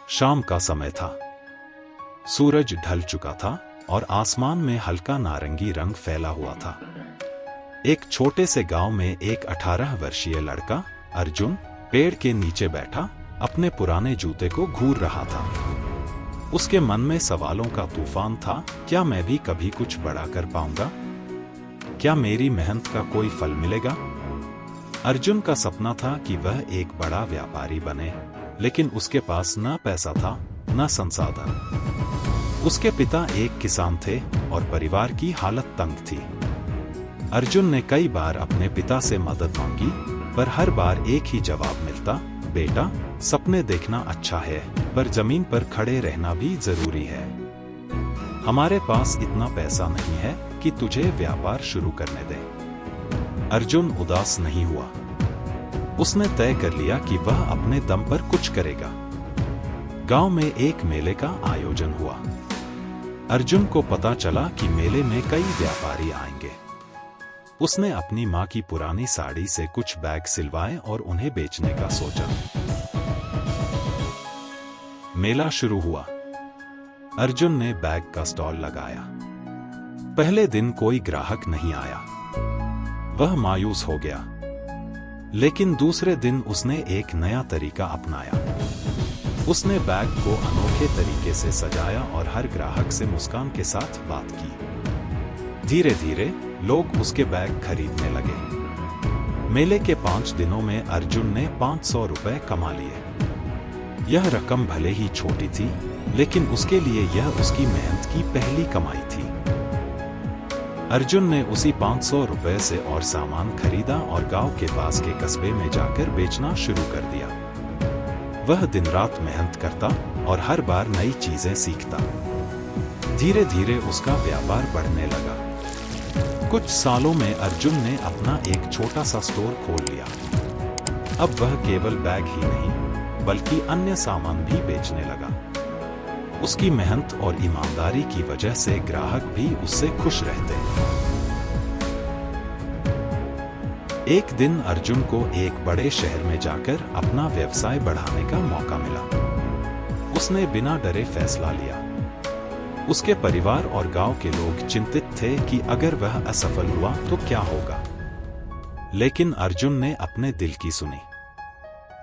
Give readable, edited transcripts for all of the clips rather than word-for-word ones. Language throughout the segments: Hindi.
शाम का समय था। सूरज ढल चुका था और आसमान में हल्का नारंगी रंग फैला हुआ था। एक छोटे से गांव में एक 18 वर्षीय लड़का अर्जुन पेड़ के नीचे बैठा अपने पुराने जूते को घूर रहा था। उसके मन में सवालों का तूफान था। क्या मैं भी कभी कुछ बड़ा कर पाऊंगा? क्या मेरी मेहनत का कोई फल मिलेगा? अर्जुन का सपना था कि वह एक बड़ा व्यापारी बने, लेकिन उसके पास न पैसा था न संसाधन। उसके पिता एक किसान थे और परिवार की हालत तंग थी। अर्जुन ने कई बार अपने पिता से मदद मांगी, पर हर बार एक ही जवाब मिलता, बेटा, सपने देखना अच्छा है, पर जमीन पर खड़े रहना भी जरूरी है। हमारे पास इतना पैसा नहीं है कि तुझे व्यापार शुरू करने दे। अर्जुन उदास नहीं हुआ। उसने तय कर लिया कि वह अपने दम पर कुछ करेगा। गांव में एक मेले का आयोजन हुआ। अर्जुन को पता चला कि मेले में कई व्यापारी आएंगे। उसने अपनी मां की पुरानी साड़ी से कुछ बैग सिलवाए और उन्हें बेचने का सोचा। मेला शुरू हुआ। अर्जुन ने बैग का स्टॉल लगाया। पहले दिन कोई ग्राहक नहीं आया। वह मायूस हो गया। लेकिन दूसरे दिन उसने एक नया तरीका अपनाया। उसने बैग को अनोखे तरीके से सजाया और हर ग्राहक से मुस्कान के साथ बात की। धीरे धीरे लोग उसके बैग खरीदने लगे। मेले के 5 दिनों में अर्जुन ने 500 रुपए कमा लिए। यह रकम भले ही छोटी थी, लेकिन उसके लिए यह उसकी मेहनत की पहली कमाई थी। अर्जुन ने उसी 500 रुपए से और सामान खरीदा और गांव के पास के कस्बे में जाकर बेचना शुरू कर दिया। वह दिन रात मेहनत करता और हर बार नई चीजें सीखता। धीरे धीरे उसका व्यापार बढ़ने लगा। कुछ सालों में अर्जुन ने अपना एक छोटा सा स्टोर खोल लिया। अब वह केवल बैग ही नहीं, बल्कि अन्य सामान भी बेचने लगा। उसकी मेहनत और ईमानदारी की वजह से ग्राहक भी उससे खुश रहते। एक दिन अर्जुन को एक बड़े शहर में जाकर अपना व्यवसाय बढ़ाने का मौका मिला। उसने बिना डरे फैसला लिया। उसके परिवार और गांव के लोग चिंतित थे कि अगर वह असफल हुआ तो क्या होगा। लेकिन अर्जुन ने अपने दिल की सुनी।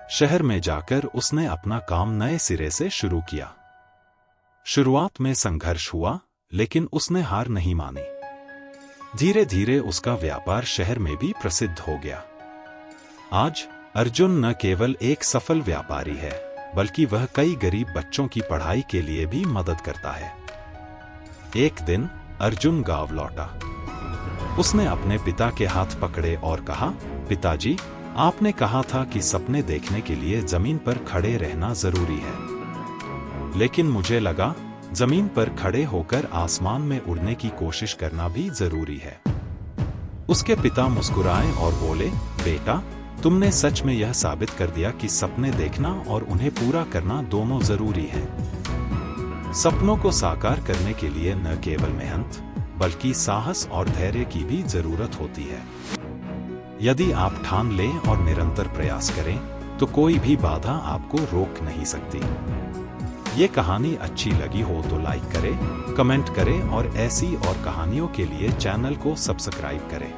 शहर में जाकर उसने अपना काम नए सिरे से शुरू किया। शुरुआत में संघर्ष हुआ, लेकिन उसने हार नहीं मानी। धीरे धीरे उसका व्यापार शहर में भी प्रसिद्ध हो गया। आज अर्जुन न केवल एक सफल व्यापारी है, बल्कि वह कई गरीब बच्चों की पढ़ाई के लिए भी मदद करता है। एक दिन अर्जुन गांव लौटा। उसने अपने पिता के हाथ पकड़े और कहा, पिताजी, आपने कहा था कि सपने देखने के लिए जमीन पर खड़े रहना जरूरी है। लेकिन मुझे लगा जमीन पर खड़े होकर आसमान में उड़ने की कोशिश करना भी जरूरी है। उसके पिता मुस्कुराए और बोले, बेटा, तुमने सच में यह साबित कर दिया कि सपने देखना और उन्हें पूरा करना दोनों जरूरी है। सपनों को साकार करने के लिए न केवल मेहनत, बल्कि साहस और धैर्य की भी जरूरत होती है। यदि आप ठान लें और निरंतर प्रयास करें, तो कोई भी बाधा आपको रोक नहीं सकती। ये कहानी अच्छी लगी हो तो लाइक करें, कमेंट करें और ऐसी और कहानियों के लिए चैनल को सब्सक्राइब करें।